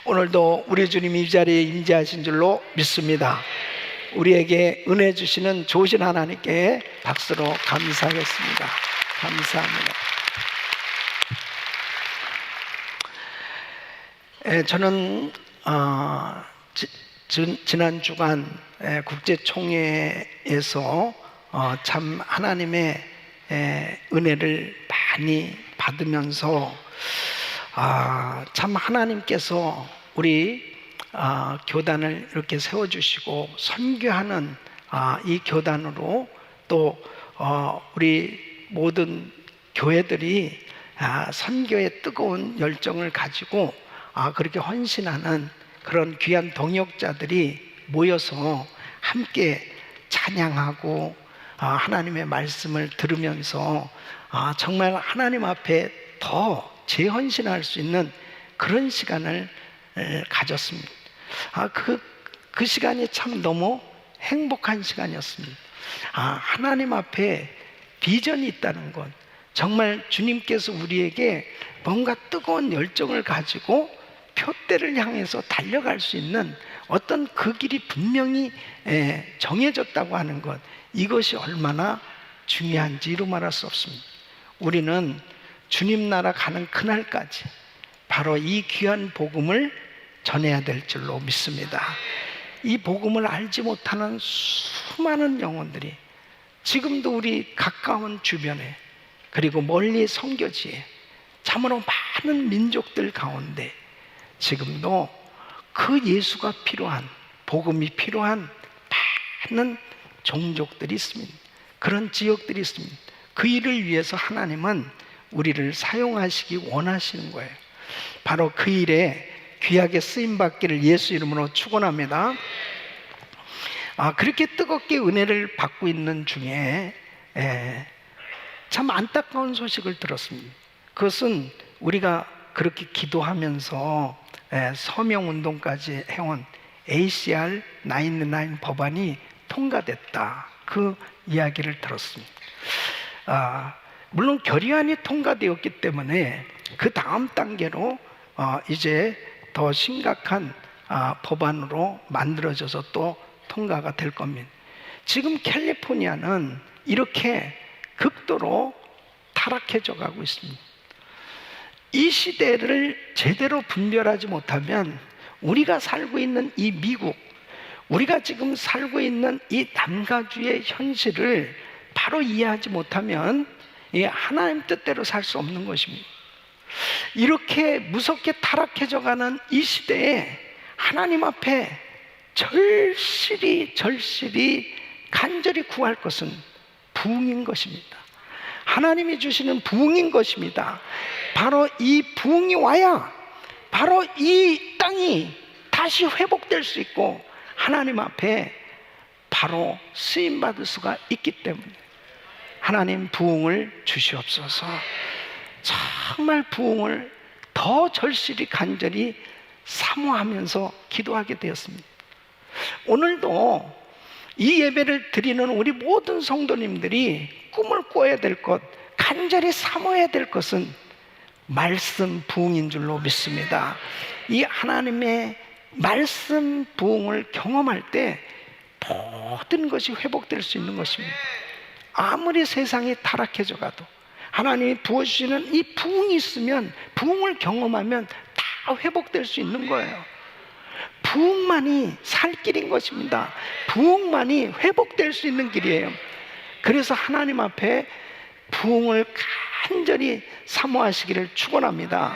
오늘도 우리 주님이 이 자리에 임재하신 줄로 믿습니다. 우리에게 은혜 주시는 좋으신 하나님께 박수로 감사하겠습니다. 감사합니다. 저는 지난 주간 국제총회에서 참 하나님의 은혜를 많이 받으면서 참 하나님께서 우리 교단을 이렇게 세워주시고 선교하는 이 교단으로 또 우리 모든 교회들이 선교의 뜨거운 열정을 가지고 그렇게 헌신하는 그런 귀한 동역자들이 모여서 함께 찬양하고 하나님의 말씀을 들으면서 정말 하나님 앞에 더 재헌신할 수 있는 그런 시간을 가졌습니다. 그 시간이 참 너무 행복한 시간이었습니다. 하나님 앞에 비전이 있다는 것, 정말 주님께서 우리에게 뭔가 뜨거운 열정을 가지고 표대를 향해서 달려갈 수 있는 어떤 그 길이 분명히 정해졌다고 하는 것, 이것이 얼마나 중요한지 이루 말할 수 없습니다. 우리는 주님 나라 가는 그날까지 바로 이 귀한 복음을 전해야 될 줄로 믿습니다. 이 복음을 알지 못하는 수많은 영혼들이 지금도 우리 가까운 주변에 그리고 멀리 선교지에 참으로 많은 민족들 가운데 지금도 그 예수가 필요한, 복음이 필요한 많은 종족들이 있습니다. 그런 지역들이 있습니다. 그 일을 위해서 하나님은 우리를 사용하시기 원하시는 거예요. 바로 그 일에 귀하게 쓰임받기를 예수 이름으로 축원합니다. 그렇게 뜨겁게 은혜를 받고 있는 중에 참 안타까운 소식을 들었습니다. 그것은 우리가 그렇게 기도하면서 서명운동까지 해온 ACR 99 법안이 통과됐다, 그 이야기를 들었습니다. 물론 결의안이 통과되었기 때문에 그 다음 단계로 이제 더 심각한 법안으로 만들어져서 또 통과가 될 겁니다. 지금 캘리포니아는 이렇게 극도로 타락해져 가고 있습니다. 이 시대를 제대로 분별하지 못하면 우리가 살고 있는 이 미국, 우리가 지금 살고 있는 이 남가주의 현실을 바로 이해하지 못하면 하나님 뜻대로 살 수 없는 것입니다. 이렇게 무섭게 타락해져 가는 이 시대에 하나님 앞에 절실히 간절히 구할 것은 부흥인 것입니다. 하나님이 주시는 부흥인 것입니다. 바로 이 부흥이 와야 바로 이 땅이 다시 회복될 수 있고 하나님 앞에 바로 쓰임받을 수가 있기 때문에 하나님 부흥을 주시옵소서. 정말 부흥을 더 절실히 간절히 사모하면서 기도하게 되었습니다. 오늘도 이 예배를 드리는 우리 모든 성도님들이 꿈을 꿔야 될 것, 간절히 사모해야 될 것은 말씀 부흥인 줄로 믿습니다. 이 하나님의 말씀 부흥을 경험할 때 모든 것이 회복될 수 있는 것입니다. 아무리 세상이 타락해져 가도 하나님이 부어주시는 이 부흥이 있으면, 부흥을 경험하면 다 회복될 수 있는 거예요. 부흥만이 살 길인 것입니다. 부흥만이 회복될 수 있는 길이에요. 그래서 하나님 앞에 부흥을 간절히 사모하시기를 축원합니다.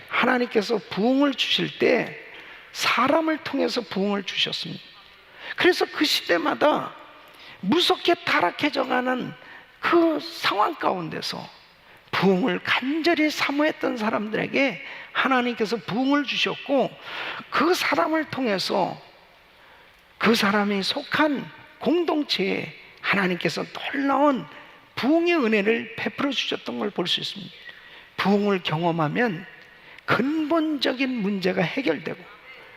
하나님께서 부흥을 주실 때 사람을 통해서 부흥을 주셨습니다. 그래서 그 시대마다 무섭게 타락해져 가는 그 상황 가운데서 부흥을 간절히 사모했던 사람들에게 하나님께서 부흥을 주셨고, 그 사람을 통해서 그 사람이 속한 공동체에 하나님께서 놀라운 부흥의 은혜를 베풀어 주셨던 걸 볼 수 있습니다. 부흥을 경험하면 근본적인 문제가 해결되고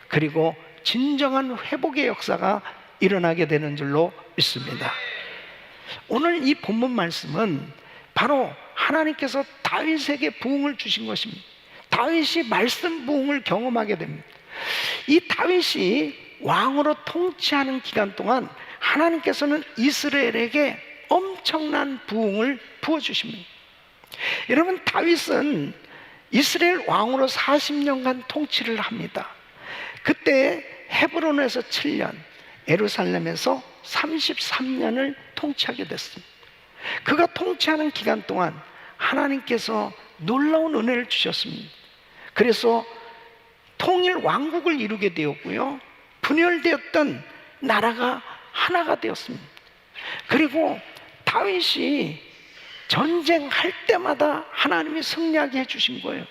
그리고 진정한 회복의 역사가 일어나게 되는 줄로 믿습니다. 오늘 이 본문 말씀은 바로 하나님께서 다윗에게 부흥을 주신 것입니다. 다윗이 말씀 부흥을 경험하게 됩니다. 이 다윗이 왕으로 통치하는 기간 동안 하나님께서는 이스라엘에게 엄청난 부흥을 부어주십니다. 여러분, 다윗은 이스라엘 왕으로 40년간 통치를 합니다. 그때 헤브론에서 7년, 예루살렘에서 33년을 통치하게 됐습니다. 그가 통치하는 기간 동안 하나님께서 놀라운 은혜를 주셨습니다. 그래서 통일 왕국을 이루게 되었고요, 분열되었던 나라가 하나가 되었습니다. 그리고 다윗이 전쟁할 때마다 하나님이 승리하게 해주신 거예요.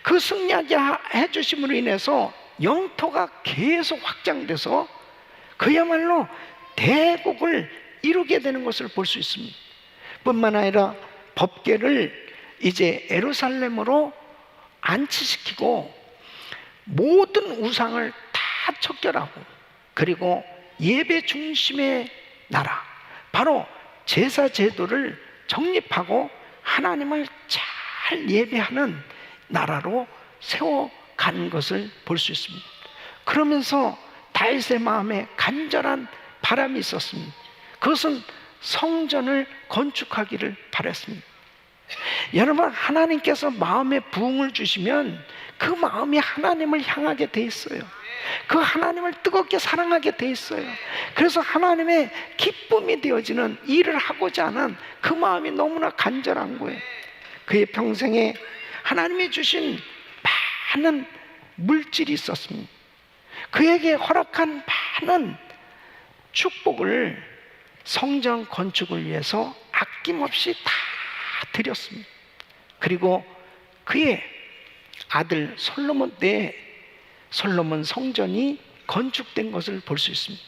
그 승리하게 해주심으로 인해서 영토가 계속 확장돼서 그야말로 대국을 이루게 되는 것을 볼 수 있습니다. 뿐만 아니라 법궤를 이제 예루살렘으로 안치시키고 모든 우상을 다 척결하고, 그리고 예배 중심의 나라, 바로 제사 제도를 정립하고 하나님을 잘 예배하는 나라로 세워가는 것을 볼 수 있습니다. 그러면서 다윗의 마음에 간절한 바람이 있었습니다. 그것은 성전을 건축하기를 바랐습니다. 여러분, 하나님께서 마음에 부흥을 주시면 그 마음이 하나님을 향하게 돼 있어요. 그 하나님을 뜨겁게 사랑하게 돼 있어요. 그래서 하나님의 기쁨이 되어지는 일을 하고자 하는 그 마음이 너무나 간절한 거예요. 그의 평생에 하나님이 주신 많은 물질이 있었습니다. 그에게 허락한 많은 축복을 성전 건축을 위해서 아낌없이 다 드렸습니다. 그리고 그의 아들 솔로몬 때 솔로몬 성전이 건축된 것을 볼 수 있습니다.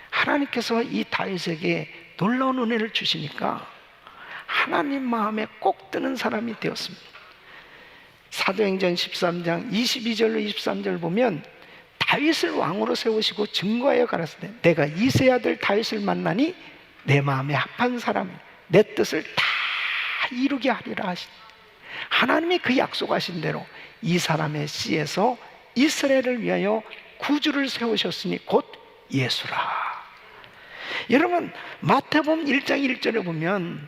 하나님께서 이 다윗에게 놀라운 은혜를 주시니까 하나님 마음에 꼭 드는 사람이 되었습니다. 사도행전 13장 22절로 23절 보면 다윗을 왕으로 세우시고 증거하여 가라사대 내가 이새의 아들 다윗을 만나니 내 마음에 합한 사람이 내 뜻을 다 이루게 하리라 하신, 하나님이 그 약속하신 대로 이 사람의 씨에서 이스라엘을 위하여 구주를 세우셨으니 곧 예수라. 여러분, 마태복음 1장 1절에 보면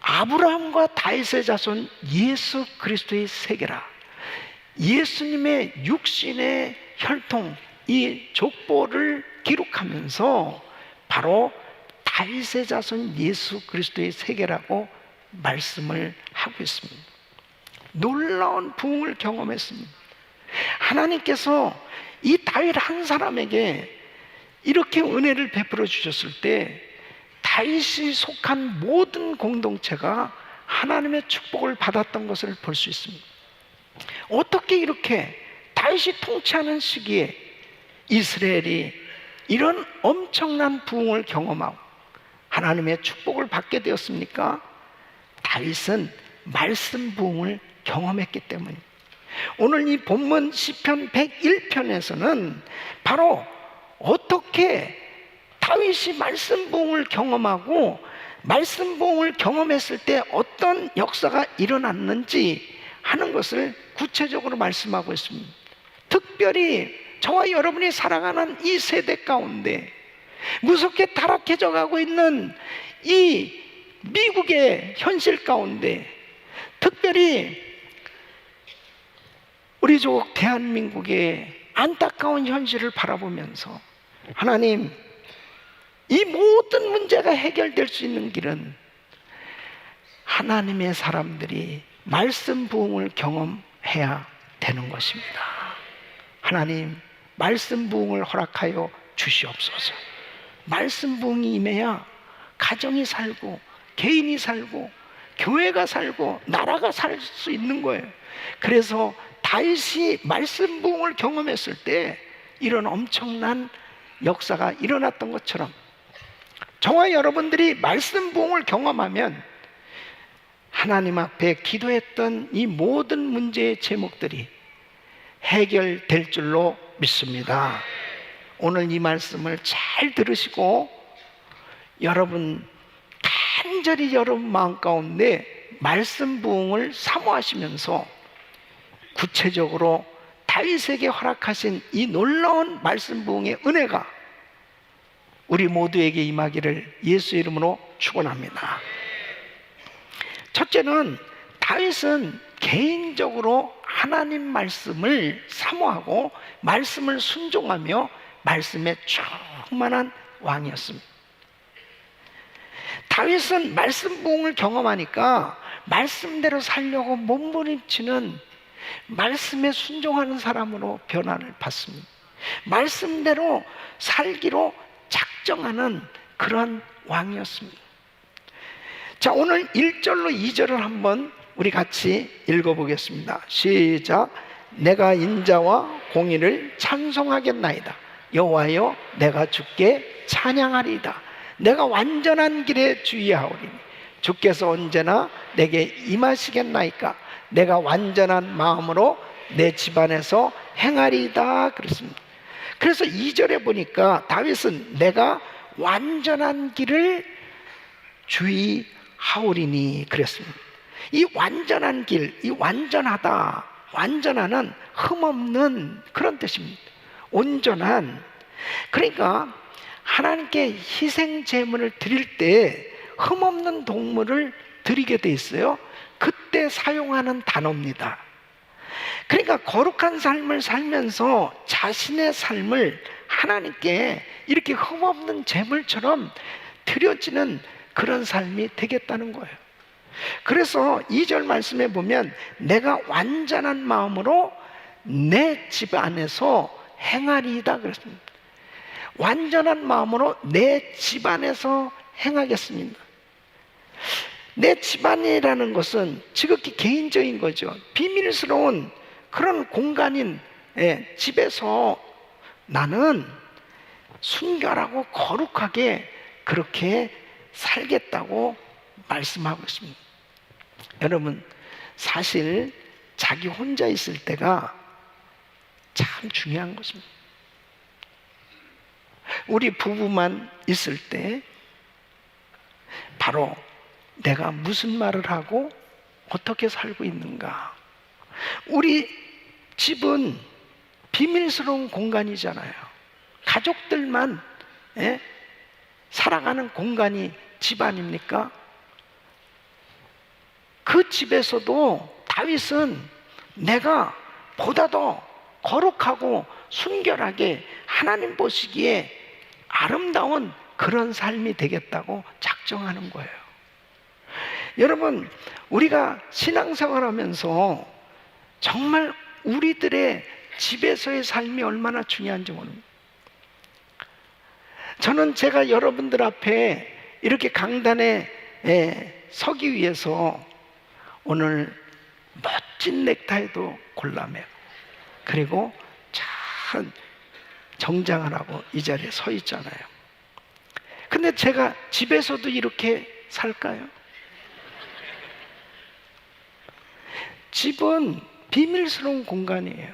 아브라함과 다윗의 자손 예수 그리스도의 세계라, 예수님의 육신의 혈통, 이 족보를 기록하면서 바로 다윗의 자손 예수 그리스도의 세계라고 말씀을 하고 있습니다. 놀라운 부흥을 경험했습니다. 하나님께서 이 다윗 한 사람에게 이렇게 은혜를 베풀어 주셨을 때 다윗이 속한 모든 공동체가 하나님의 축복을 받았던 것을 볼 수 있습니다. 어떻게 이렇게 다윗이 통치하는 시기에 이스라엘이 이런 엄청난 부흥을 경험하고 하나님의 축복을 받게 되었습니까? 다윗은 말씀 부흥을 경험했기 때문입니다. 오늘 이 본문 시편 101편에서는 바로 어떻게 다윗이 말씀 부흥을 경험하고 말씀 부흥을 경험했을 때 어떤 역사가 일어났는지 하는 것을 구체적으로 말씀하고 있습니다. 특별히 저와 여러분이 살아가는 이 세대 가운데 무섭게 타락해져 가고 있는 이 미국의 현실 가운데, 특별히 우리 조국 대한민국의 안타까운 현실을 바라보면서 하나님, 이 모든 문제가 해결될 수 있는 길은 하나님의 사람들이 말씀 부흥을 경험해야 되는 것입니다. 하나님, 말씀 부흥을 허락하여 주시옵소서. 말씀 부흥이 임해야 가정이 살고 개인이 살고 교회가 살고 나라가 살 수 있는 거예요. 그래서 다윗이 말씀 부흥을 경험했을 때 이런 엄청난 역사가 일어났던 것처럼 저와 여러분들이 말씀 부흥을 경험하면 하나님 앞에 기도했던 이 모든 문제의 제목들이 해결될 줄로 믿습니다. 오늘 이 말씀을 잘 들으시고 여러분 간절히 여러분 마음 가운데 말씀 부흥을 사모하시면서 구체적으로 다윗에게 허락하신 이 놀라운 말씀 부흥의 은혜가 우리 모두에게 임하기를 예수 이름으로 축원합니다. 첫째는 다윗은 개인적으로 하나님 말씀을 사모하고 말씀을 순종하며 말씀에 충만한 왕이었습니다. 다윗은 말씀 부흥을 경험하니까 말씀대로 살려고 몸부림치는 말씀에 순종하는 사람으로 변화를 받습니다. 말씀대로 살기로 작정하는 그런 왕이었습니다. 자, 오늘 1절로 2절을 한번 우리 같이 읽어보겠습니다. 시작. 내가 인자와 공의를 찬송하겠나이다. 여호와여, 내가 주께 찬양하리이다. 내가 완전한 길에 주의하오리니 주께서 언제나 내게 임하시겠나이까. 내가 완전한 마음으로 내 집안에서 행하리이다. 그랬습니다. 그래서 2절에 보니까 다윗은 내가 완전한 길을 주의하오리니 그랬습니다. 이 완전한 길, 이 완전하다, 완전하는 흠없는 그런 뜻입니다. 온전한. 그러니까 하나님께 희생 제물을 드릴 때 흠없는 동물을 드리게 돼 있어요. 그때 사용하는 단어입니다. 그러니까 거룩한 삶을 살면서 자신의 삶을 하나님께 이렇게 흠없는 제물처럼 드려지는 그런 삶이 되겠다는 거예요. 그래서 2절 말씀에 보면 내가 완전한 마음으로 내 집 안에서 행하리이다 그랬습니다. 완전한 마음으로 내 집 안에서 행하겠습니다. 내 집안이라는 것은 지극히 개인적인 거죠. 비밀스러운 그런 공간인 집에서 나는 순결하고 거룩하게 그렇게 살겠다고 말씀하고 있습니다. 여러분, 사실 자기 혼자 있을 때가 참 중요한 것입니다. 우리 부부만 있을 때 바로 내가 무슨 말을 하고 어떻게 살고 있는가. 우리 집은 비밀스러운 공간이잖아요. 가족들만 살아가는 공간이 집 아닙니까? 그 집에서도 다윗은 내가 보다 더 거룩하고 순결하게 하나님 보시기에 아름다운 그런 삶이 되겠다고 작정하는 거예요. 여러분, 우리가 신앙생활하면서 정말 우리들의 집에서의 삶이 얼마나 중요한지 모릅니다. 저는 제가 여러분들 앞에 이렇게 강단에 서기 위해서 오늘 멋진 넥타이도 골라매고 그리고 참 정장을 하고 이 자리에 서 있잖아요. 근데 제가 집에서도 이렇게 살까요? 집은 비밀스러운 공간이에요.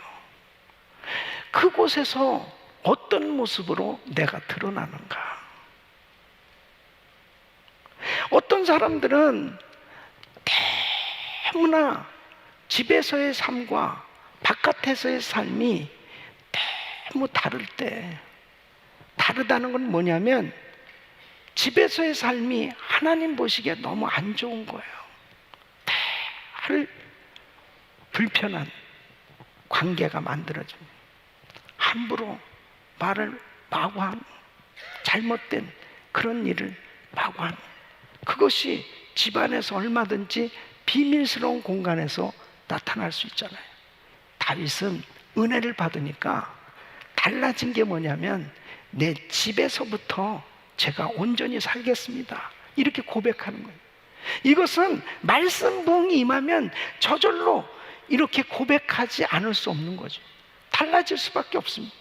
그곳에서 어떤 모습으로 내가 드러나는가? 어떤 사람들은 너무나 집에서의 삶과 바깥에서의 삶이 너무 다를 때, 다르다는 건 뭐냐면 집에서의 삶이 하나님 보시기에 너무 안 좋은 거예요. 불편한 관계가 만들어집니다. 함부로 말을 마구하는, 잘못된 그런 일을 마구하는, 그것이 집안에서 얼마든지 비밀스러운 공간에서 나타날 수 있잖아요. 다윗은 은혜를 받으니까 달라진 게 뭐냐면 내 집에서부터 제가 온전히 살겠습니다, 이렇게 고백하는 거예요. 이것은 말씀 부흥이 임하면 저절로 이렇게 고백하지 않을 수 없는 거죠. 달라질 수밖에 없습니다.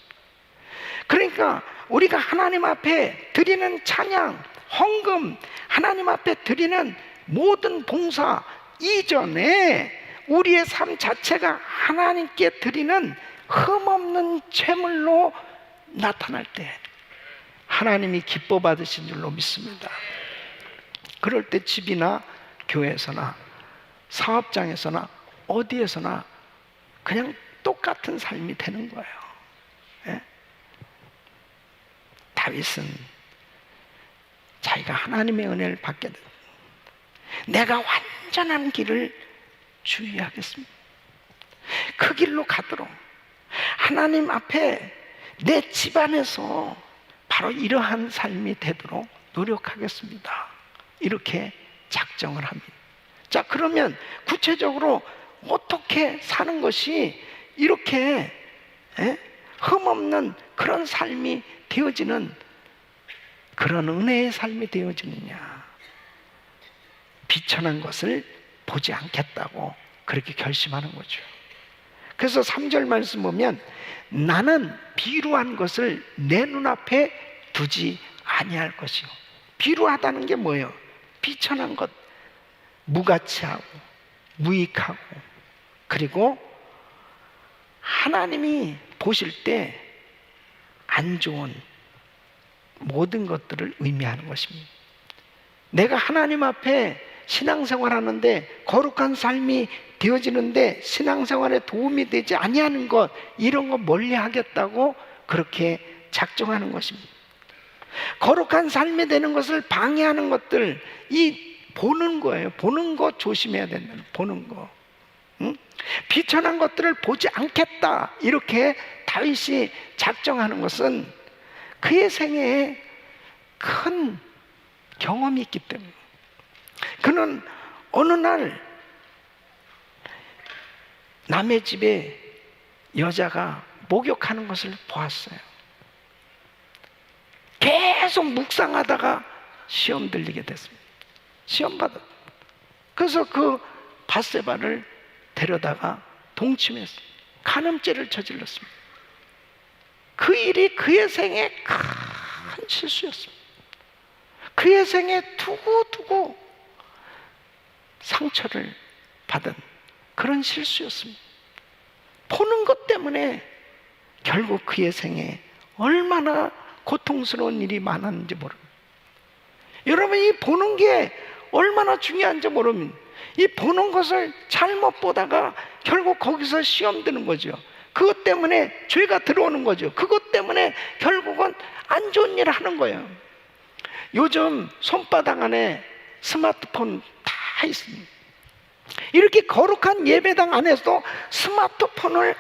그러니까 우리가 하나님 앞에 드리는 찬양, 헌금, 하나님 앞에 드리는 모든 봉사 이전에 우리의 삶 자체가 하나님께 드리는 흠없는 제물로 나타날 때 하나님이 기뻐 받으신 줄로 믿습니다. 그럴 때 집이나 교회에서나 사업장에서나 어디에서나 그냥 똑같은 삶이 되는 거예요. 예? 다윗은 자기가 하나님의 은혜를 받게 된, 내가 완전한 길을 주의하겠습니다. 그 길로 가도록 하나님 앞에 내 집안에서 바로 이러한 삶이 되도록 노력하겠습니다. 이렇게 작정을 합니다. 자, 그러면 구체적으로 어떻게 사는 것이 이렇게 흠없는 그런 삶이 되어지는, 그런 은혜의 삶이 되어지느냐? 비천한 것을 보지 않겠다고 그렇게 결심하는 거죠. 그래서 3절 말씀 보면 나는 비루한 것을 내 눈앞에 두지 아니할 것이요. 비루하다는 게 뭐예요? 비천한 것, 무가치하고 무익하고, 그리고 하나님이 보실 때 안 좋은 모든 것들을 의미하는 것입니다. 내가 하나님 앞에 신앙생활 하는데 거룩한 삶이 되어지는데 신앙생활에 도움이 되지 아니하는 것, 이런 거 멀리 하겠다고 그렇게 작정하는 것입니다. 거룩한 삶이 되는 것을 방해하는 것들, 이 보는 거예요. 보는 거 조심해야 된다. 보는 거. 응? 비천한 것들을 보지 않겠다, 이렇게 다윗이 작정하는 것은 그의 생애에 큰 경험이 있기 때문에. 그는 어느 날 남의 집에 여자가 목욕하는 것을 보았어요. 계속 묵상하다가 시험 들리게 됐습니다. 시험 받았. 그래서 그 밧세바를 데려다가 동침했어요. 간음죄를 저질렀습니다. 그 일이 그의 생에 큰 실수였습니다. 그의 생에 두고두고 상처를 받은 그런 실수였습니다. 보는 것 때문에 결국 그의 생에 얼마나 고통스러운 일이 많았는지 모릅니다. 여러분, 이 보는 게 얼마나 중요한지 모릅니다. 이 보는 것을 잘못 보다가 결국 거기서 시험 드는 거죠. 그것 때문에 죄가 들어오는 거죠. 그것 때문에 결국은 안 좋은 일을 하는 거예요. 요즘 손바닥 안에 스마트폰 다 있습니다. 이렇게 거룩한 예배당 안에서도 스마트폰을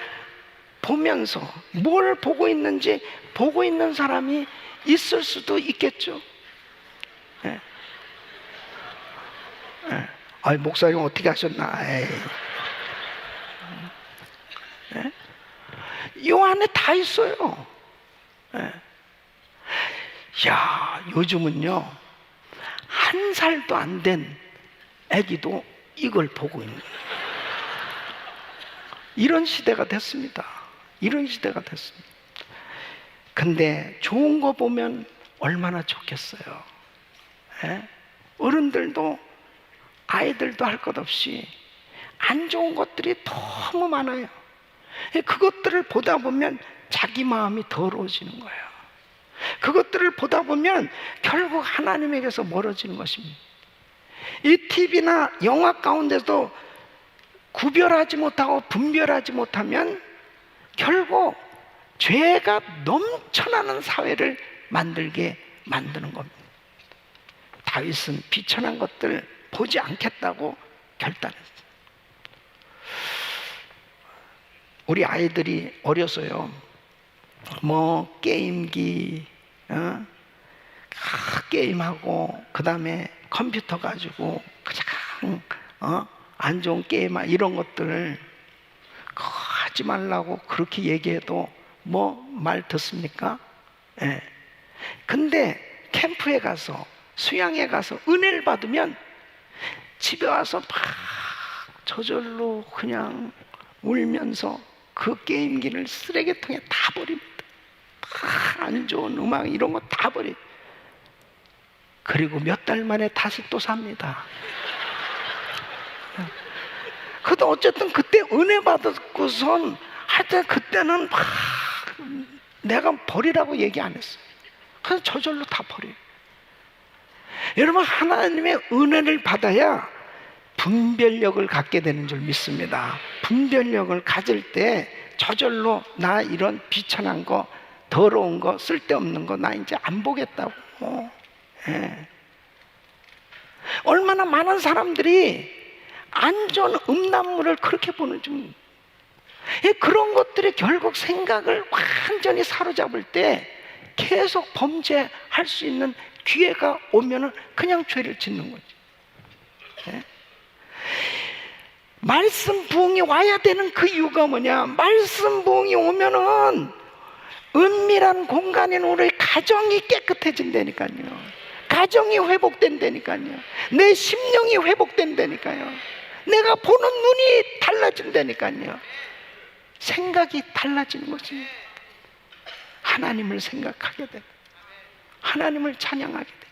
보면서 뭘 보고 있는지 보고 있는 사람이 있을 수도 있겠죠. 네. 네. 아이, 목사님 어떻게 하셨나? 네. 이 안에 다 있어요. 네. 야, 요즘은요, 1살도 안 된 아기도 이걸 보고 있는 거예요. 이런 시대가 됐습니다. 이런 시대가 됐습니다. 근데 좋은 거 보면 얼마나 좋겠어요. 예? 어른들도 아이들도 할 것 없이 안 좋은 것들이 너무 많아요. 그것들을 보다 보면 자기 마음이 더러워지는 거예요. 그것들을 보다 보면 결국 하나님에게서 멀어지는 것입니다. 이 TV나 영화 가운데도 구별하지 못하고 분별하지 못하면 결국 죄가 넘쳐나는 사회를 만들게 만드는 겁니다. 다윗은 비천한 것들 보지 않겠다고 결단했어요. 우리 아이들이 어려서요, 뭐 게임기, 게임하고 그 다음에 컴퓨터 가지고 그냥 안 좋은 게임 이런 것들을 하지 말라고 그렇게 얘기해도 뭐 말 듣습니까? 예. 근데 캠프에 가서, 수양에 가서 은혜를 받으면 집에 와서 막 저절로 그냥 울면서 그 게임기를 쓰레기통에 다 버립니다. 안 좋은 음악 이런 거 다 버려. 그리고 몇 달 만에 다시 또 삽니다. 그래도 어쨌든 그때 은혜 받았고선 하여튼 그때는 막 내가 버리라고 얘기 안 했어요. 그래서 저절로 다 버려요. 여러분, 하나님의 은혜를 받아야 분별력을 갖게 되는 줄 믿습니다. 분별력을 가질 때 저절로 나 이런 비천한 거, 더러운 거, 쓸데없는 거 나 이제 안 보겠다고. 예. 얼마나 많은 사람들이 안 좋은 음란물을 그렇게 보는 중. 그런 것들이 결국 생각을 완전히 사로잡을 때 계속 범죄할 수 있는 기회가 오면은 그냥 죄를 짓는 거지. 예? 말씀 부흥이 와야 되는 그 이유가 뭐냐? 말씀 부흥이 오면은 은밀한 공간인 우리 가정이 깨끗해진다니까요. 가정이 회복된다니까요. 내 심령이 회복된다니까요. 내가 보는 눈이 달라진다니까요. 생각이 달라지는 것입니다. 하나님을 생각하게 돼. 하나님을 찬양하게 돼.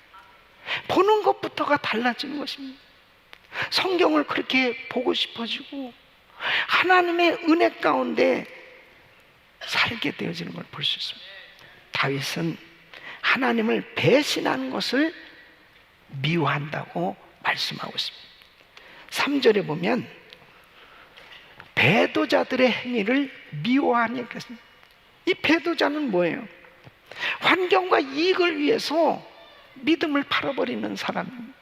보는 것부터가 달라지는 것입니다. 성경을 그렇게 보고 싶어지고 하나님의 은혜 가운데 살게 되어지는 걸 볼 수 있습니다. 다윗은 하나님을 배신하는 것을 미워한다고 말씀하고 있습니다. 3절에 보면 배도자들의 행위를 미워하니, 이 배도자는 뭐예요? 환경과 이익을 위해서 믿음을 팔아버리는 사람입니다.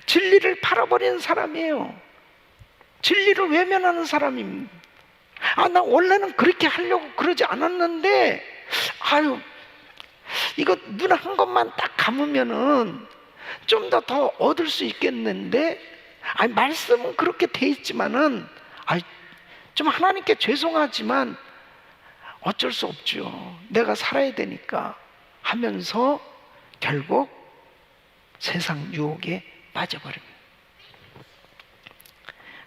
진리를 팔아버리는 사람이에요. 진리를 외면하는 사람입니다. 나 원래는 그렇게 하려고 그러지 않았는데, 이거 눈 한 것만 딱 감으면은 좀 더 얻을 수 있겠는데, 말씀은 그렇게 돼 있지만은, 좀 하나님께 죄송하지만 어쩔 수 없죠. 내가 살아야 되니까 하면서 결국 세상 유혹에 빠져버립니다.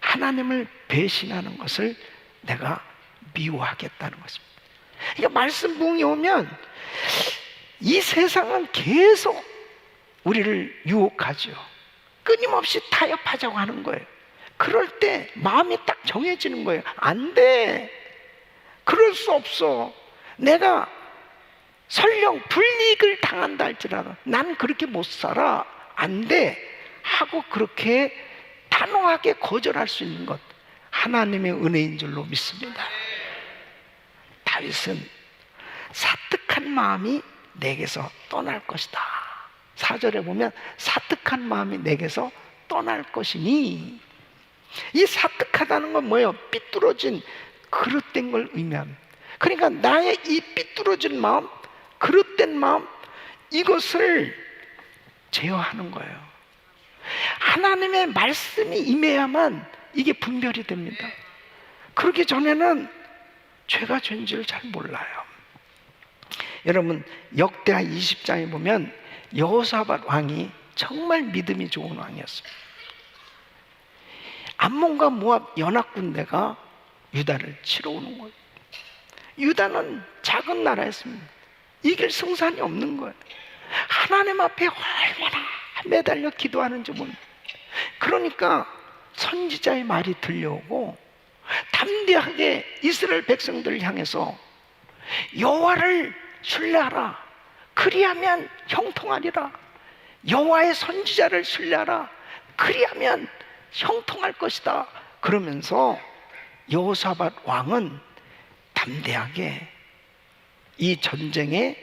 하나님을 배신하는 것을 내가 미워하겠다는 것입니다. 그러니까 말씀 부흥이 오면 이 세상은 계속 우리를 유혹하죠. 끊임없이 타협하자고 하는 거예요. 그럴 때 마음이 딱 정해지는 거예요. 안 돼. 그럴 수 없어. 내가 설령 불이익을 당한다 할지라도 난 그렇게 못 살아. 안 돼. 하고 그렇게 단호하게 거절할 수 있는 것, 하나님의 은혜인 줄로 믿습니다. 다윗은 사특한 마음이 내게서 떠날 것이다. 4절에 보면 사특한 마음이 내게서 떠날 것이니, 이 사특하다는 건 뭐예요? 삐뚤어진, 그릇된 걸 의미합니다. 그러니까 나의 이 삐뚤어진 마음, 그릇된 마음, 이것을 제어하는 거예요. 하나님의 말씀이 임해야만 이게 분별이 됩니다. 그러기 전에는 죄가 죄인지를 잘 몰라요. 여러분, 역대하 20장에 보면 여호사밧 왕이 정말 믿음이 좋은 왕이었습니다. 암몬과 모압 연합군대가 유다를 치러 오는 거예요. 유다는 작은 나라였습니다. 이길 승산이 없는 거예요. 하나님 앞에 얼마나 매달려 기도하는지 모릅니다. 그러니까 선지자의 말이 들려오고 담대하게 이스라엘 백성들을 향해서 여호와를 신뢰하라. 그리하면 형통하리라. 여호와의 선지자를 신뢰하라. 그리하면 형통할 것이다. 그러면서 여호사밧 왕은 담대하게 이 전쟁에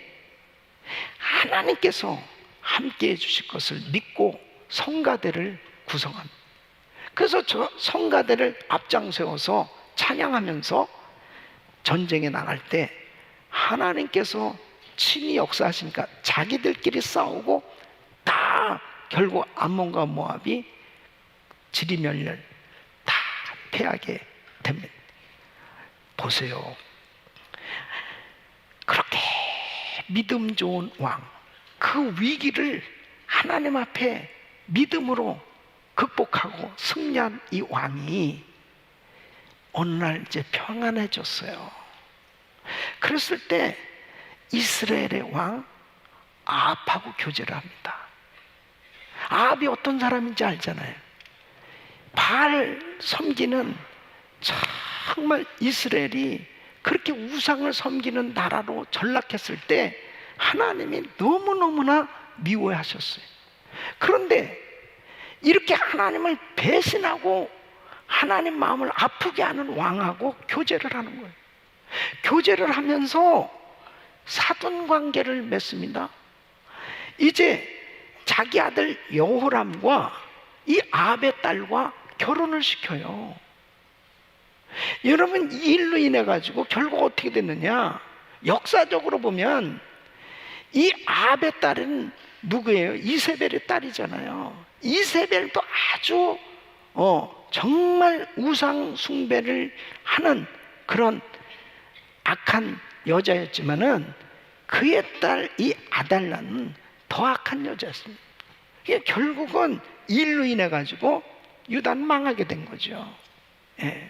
하나님께서 함께 해주실 것을 믿고 성가대를 구성합니다. 그래서 저 성가대를 앞장세워서 찬양하면서 전쟁에 나갈 때 하나님께서 친히 역사하시니까 자기들끼리 싸우고 다 결국 암몬과 모압이 지리멸렬 다 패하게 됩니다. 보세요. 그렇게 믿음 좋은 왕, 그 위기를 하나님 앞에 믿음으로 극복하고 승리한 이 왕이 어느 날 이제 평안해졌어요. 그랬을 때 이스라엘의 왕 아합하고 교제를 합니다. 아합이 어떤 사람인지 알잖아요. 바알 섬기는, 정말 이스라엘이 그렇게 우상을 섬기는 나라로 전락했을 때 하나님이 너무너무나 미워하셨어요. 그런데 이렇게 하나님을 배신하고 하나님 마음을 아프게 하는 왕하고 교제를 하는 거예요. 교제를 하면서 사돈 관계를 맺습니다. 이제 자기 아들 여호람과 이 아합의 딸과 결혼을 시켜요. 여러분, 이 일로 인해 가지고 결국 어떻게 됐느냐? 역사적으로 보면 이 아합의 딸은 누구예요? 이세벨의 딸이잖아요. 이세벨도 아주 정말 우상 숭배를 하는 그런 악한 여자였지만은 그의 딸 이 아달라는 더 악한 여자였습니다. 이게 결국은 이 일로 인해 가지고 유다는 망하게 된 거죠. 예.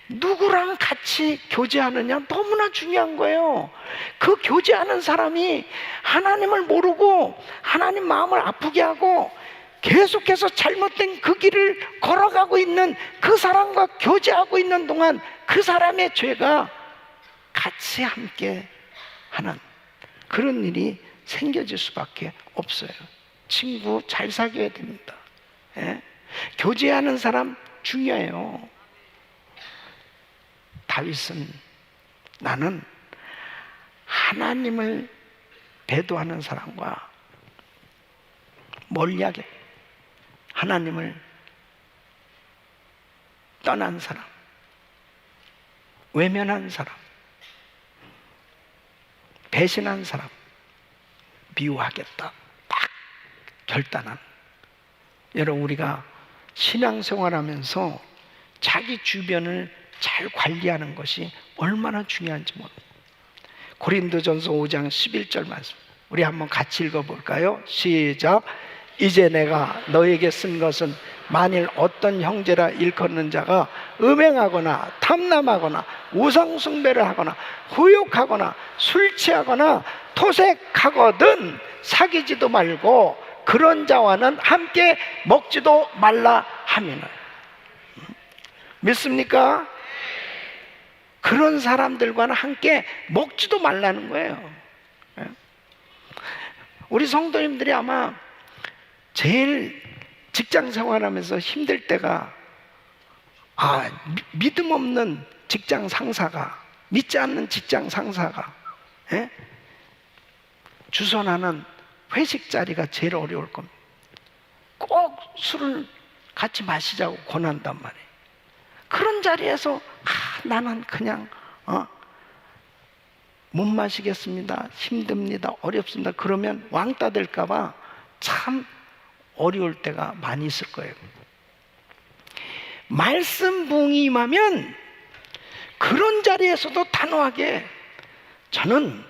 누구랑 같이 교제하느냐 너무나 중요한 거예요. 그 교제하는 사람이 하나님을 모르고 하나님 마음을 아프게 하고 계속해서 잘못된 그 길을 걸어가고 있는 그 사람과 교제하고 있는 동안 그 사람의 죄가 같이 함께 하는 그런 일이 생겨질 수밖에 없어요. 친구 잘 사귀어야 됩니다. 예? 교제하는 사람 중요해요. 다윗은 나는 하나님을 배도하는 사람과 멀리하게 하나님을 떠난 사람, 외면한 사람, 배신한 사람 미워하겠다 딱 결단한. 여러분, 우리가 신앙생활하면서 자기 주변을 잘 관리하는 것이 얼마나 중요한지 모릅니다. 고린도전서 5장 11절 말씀 우리 한번 같이 읽어볼까요? 시작. 이제 내가 너에게 쓴 것은 만일 어떤 형제라 일컫는 자가 음행하거나 탐남하거나 우상숭배를 하거나 후욕하거나 술 취하거나 토색하거든 사귀지도 말고 그런 자와는 함께 먹지도 말라 하미는. 믿습니까? 그런 사람들과는 함께 먹지도 말라는 거예요. 우리 성도님들이 아마 제일 직장 생활하면서 힘들 때가 믿음 없는 직장 상사가, 믿지 않는 직장 상사가 주선하는 회식 자리가 제일 어려울 겁니다. 꼭 술을 같이 마시자고 권한단 말이에요. 그런 자리에서 나는 그냥 못 마시겠습니다, 힘듭니다, 어렵습니다, 그러면 왕따 될까 봐 참 어려울 때가 많이 있을 거예요. 말씀 부흥이 임하면 그런 자리에서도 단호하게 저는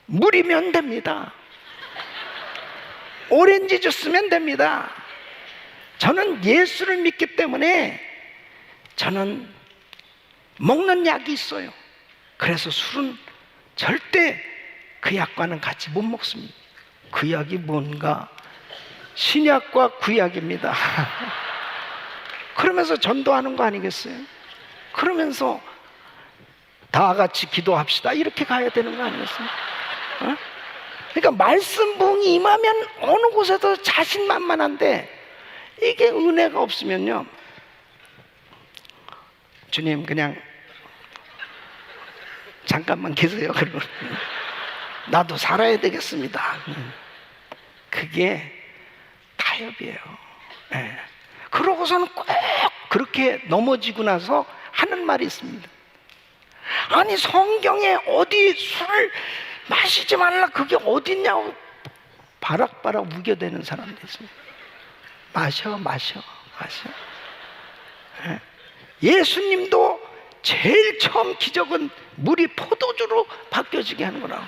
물이면 됩니다, 오렌지 주스면 됩니다, 저는 예수를 믿기 때문에 저는 먹는 약이 있어요, 그래서 술은 절대 그 약과는 같이 못 먹습니다. 그 약이 뭔가? 신약과 구약입니다. 그러면서 전도하는 거 아니겠어요? 그러면서 다 같이 기도합시다 이렇게 가야 되는 거 아니겠어요? 그러니까 말씀 부흥이 임하면 어느 곳에도 자신만만한데 이게 은혜가 없으면요, 주님 그냥 잠깐만 계세요, 그러고 나도 살아야 되겠습니다. 그게 타협이에요. 그러고서는 꼭 그렇게 넘어지고 나서 하는 말이 있습니다. 아니 성경에 어디 술 마시지 말라 그게 어딨냐고 바락바락 우겨대는 사람들이 있습니다. 마셔. 예수님도 제일 처음 기적은 물이 포도주로 바뀌어지게 하는 거라고.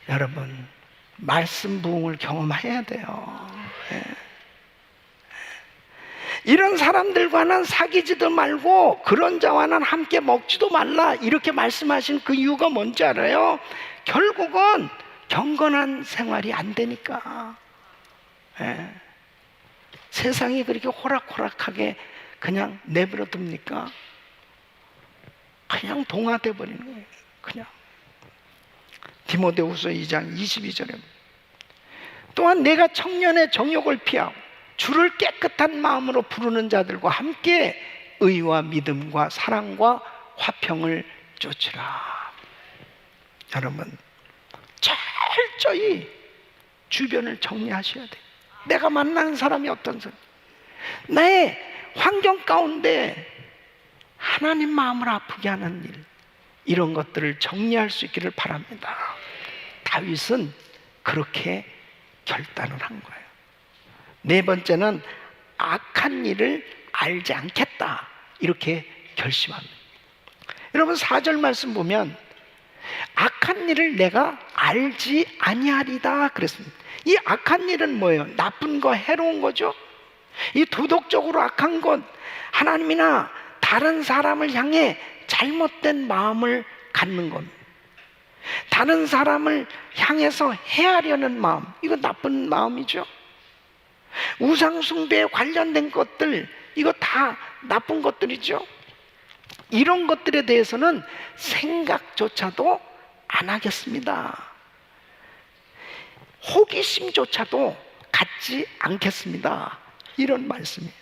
여러분, 말씀 부흥을 경험해야 돼요. 이런 사람들과는 사귀지도 말고 그런 자와는 함께 먹지도 말라 이렇게 말씀하신 그 이유가 뭔지 알아요? 결국은 경건한 생활이 안 되니까. 세상이 그렇게 호락호락하게 그냥 내버려 둡니까? 그냥 동화돼 버리는 거예요. 그냥. 디모데후서 2장 22절에 또한 내가 청년의 정욕을 피하고 주를 깨끗한 마음으로 부르는 자들과 함께 의와 믿음과 사랑과 화평을 쫓으라. 여러분, 철저히 주변을 정리하셔야 돼요. 내가 만나는 사람이 어떤 사람, 나의 환경 가운데 하나님 마음을 아프게 하는 일, 이런 것들을 정리할 수 있기를 바랍니다. 다윗은 그렇게 결단을 한 거예요. 네 번째는 악한 일을 알지 않겠다, 이렇게 결심합니다. 여러분 4절 말씀 보면 악한 일을 내가 알지 아니하리다 그랬습니다. 이 악한 일은 뭐예요? 나쁜 거, 해로운 거죠. 이 도덕적으로 악한 것, 하나님이나 다른 사람을 향해 잘못된 마음을 갖는 것, 다른 사람을 향해서 해하려는 마음, 이거 나쁜 마음이죠. 우상숭배에 관련된 것들, 이거 다 나쁜 것들이죠. 이런 것들에 대해서는 생각조차도 안 하겠습니다. 호기심조차도 갖지 않겠습니다. 이런 말씀이에요.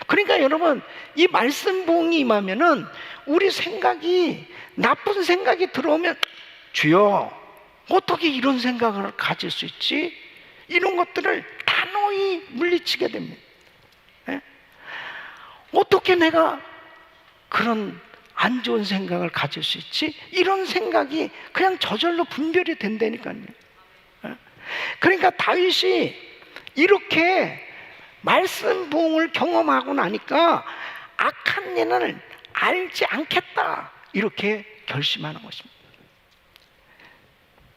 그러니까 여러분, 이 말씀 부흥이 임하면은 우리 생각이, 나쁜 생각이 들어오면 주여 어떻게 이런 생각을 가질 수 있지? 이런 것들을 단호히 물리치게 됩니다. 네? 어떻게 내가 그런 안 좋은 생각을 가질 수 있지? 이런 생각이 그냥 저절로 분별이 된다니까요. 네? 그러니까 다윗이 이렇게 말씀 부흥을 경험하고 나니까 악한 일을 알지 않겠다, 이렇게 결심하는 것입니다.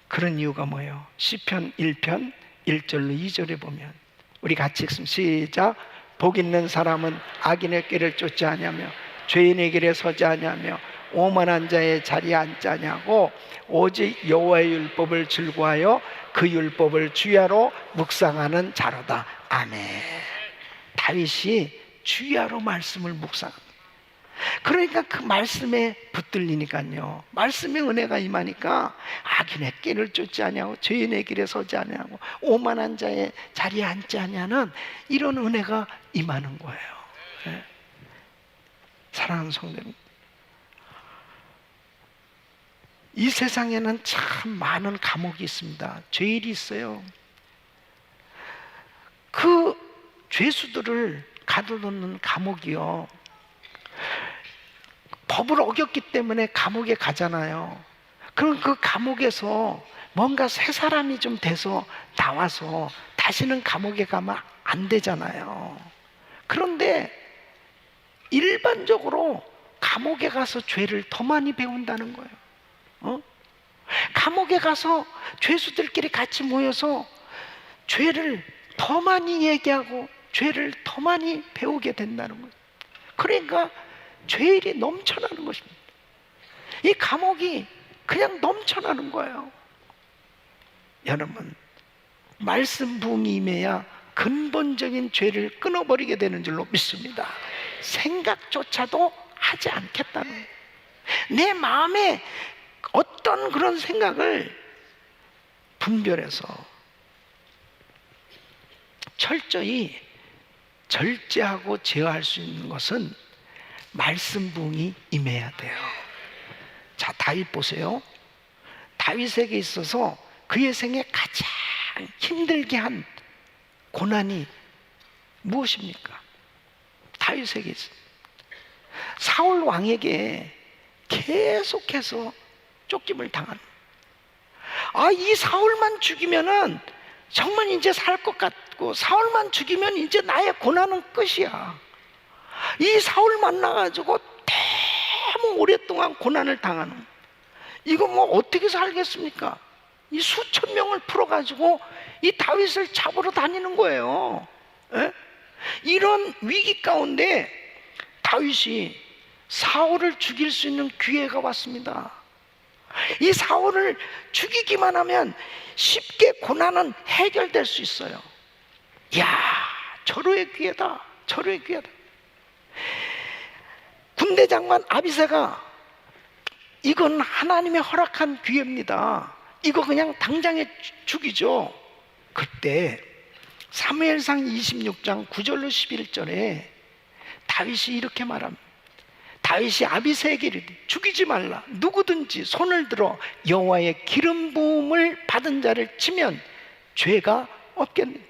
그런 이유가 뭐예요? 시편 1편 1절로 2절에 보면, 우리 같이 읽습니다. 시작. 복 있는 사람은 악인의 길을 쫓지 아니하며 죄인의 길에 서지 아니하며 오만한 자의 자리에 앉지 아니하고 오직 여호와의 율법을 즐거워하여 그 율법을 주야로 묵상하는 자로다. 아멘. 다윗이 주야로 말씀을 묵상합니다. 그러니까 그 말씀에 붙들리니까요, 말씀의 은혜가 임하니까 악인의 길을 쫓지 아니하고 죄인의 길에 서지 아니하고 오만한 자의 자리에 앉지 아니하는 이런 은혜가 임하는 거예요. 네. 사랑하는 성도님, 이 세상에는 참 많은 감옥이 있습니다. 죄일이 있어요. 그 죄수들을 가둬놓는 감옥이요, 법을 어겼기 때문에 감옥에 가잖아요. 그럼 그 감옥에서 뭔가 새 사람이 좀 돼서 나와서 다시는 감옥에 가면 안 되잖아요. 그런데 일반적으로 감옥에 가서 죄를 더 많이 배운다는 거예요. 감옥에 가서 죄수들끼리 같이 모여서 죄를 더 많이 얘기하고 죄를 더 많이 배우게 된다는 거예요. 그러니까 죄일이 넘쳐나는 것입니다. 이 감옥이 그냥 넘쳐나는 거예요. 여러분, 말씀 부흥이 임해야 근본적인 죄를 끊어버리게 되는 줄로 믿습니다. 생각조차도 하지 않겠다는 거예요. 내 마음에 어떤 그런 생각을 분별해서 철저히 절제하고 제어할 수 있는 것은 말씀 부흥이 임해야 돼요. 자, 다윗 보세요. 다윗에게 있어서 그의 생에 가장 힘들게 한 고난이 무엇입니까? 다윗에게 있어요. 사울 왕에게 계속해서 쫓김을 당하는, 이 사울만 죽이면은 정말 이제 살 것 같고, 사울만 죽이면 이제 나의 고난은 끝이야. 이 사울 만나가지고 너무 오랫동안 고난을 당하는, 이거 뭐 어떻게 살겠습니까? 이 수천 명을 풀어가지고 이 다윗을 잡으러 다니는 거예요. 에? 이런 위기 가운데 다윗이 사울을 죽일 수 있는 기회가 왔습니다. 이 사울을 죽이기만 하면 쉽게 고난은 해결될 수 있어요. 이야, 절호의 기회다. 절호의 기회다. 군대 장관 아비새가 이건 하나님의 허락한 기회입니다. 이거 그냥 당장에 죽이죠. 그때 사무엘상 26장 9절로 11절에 다윗이 이렇게 말합니다. 다윗이 아비새에게 이르되 죽이지 말라. 누구든지 손을 들어 여호와의 기름 부음을 받은 자를 치면 죄가 없겠느냐.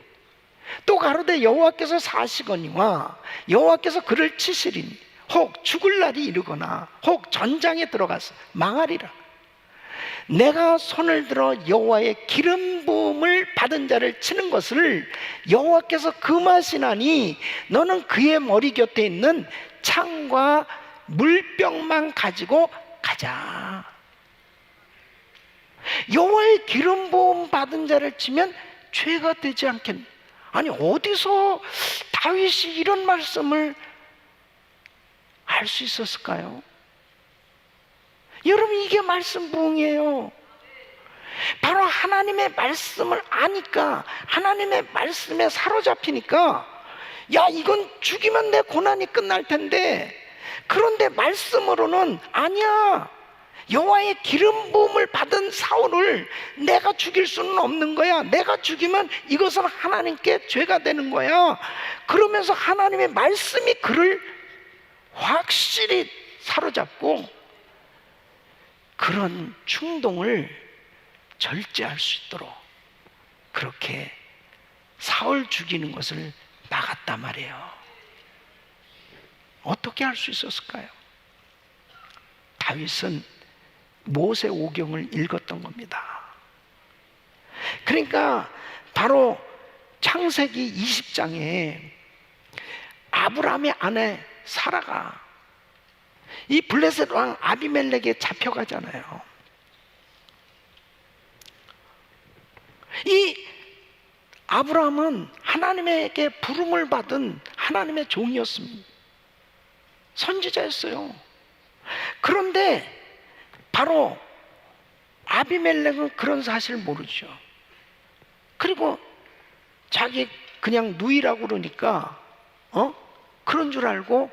또 가로되 여호와께서 사시거니와 여호와께서 그를 치시리니 혹 죽을 날이 이르거나 혹 전장에 들어가서 망하리라. 내가 손을 들어 여호와의 기름 부음을 받은 자를 치는 것을 여호와께서 금하시나니 너는 그의 머리 곁에 있는 창과 물병만 가지고 가자. 여호와의 기름 부음 받은 자를 치면 죄가 되지 않겠니? 아니, 어디서 다윗이 이런 말씀을 할 수 있었을까요? 여러분, 이게 말씀 부흥이에요. 바로 하나님의 말씀을 아니까, 하나님의 말씀에 사로잡히니까, 야, 이건 죽이면 내 고난이 끝날 텐데, 그런데 말씀으로는 아니야, 여호와의 기름 부음을 받은 사울을 내가 죽일 수는 없는 거야. 내가 죽이면 이것은 하나님께 죄가 되는 거야. 그러면서 하나님의 말씀이 그를 확실히 사로잡고 그런 충동을 절제할 수 있도록 그렇게 사울 죽이는 것을 막았단 말이에요. 어떻게 할 수 있었을까요? 다윗은 모세 오경을 읽었던 겁니다. 그러니까 바로 창세기 20장에 아브라함의 아내 사라가 이 블레셋 왕 아비멜렉에 잡혀가잖아요. 이 아브라함은 하나님에게 부름을 받은 하나님의 종이었습니다. 선지자였어요. 그런데 바로 아비멜렉은 그런 사실을 모르죠. 그리고 자기 그냥 누이라고 그러니까 그런 줄 알고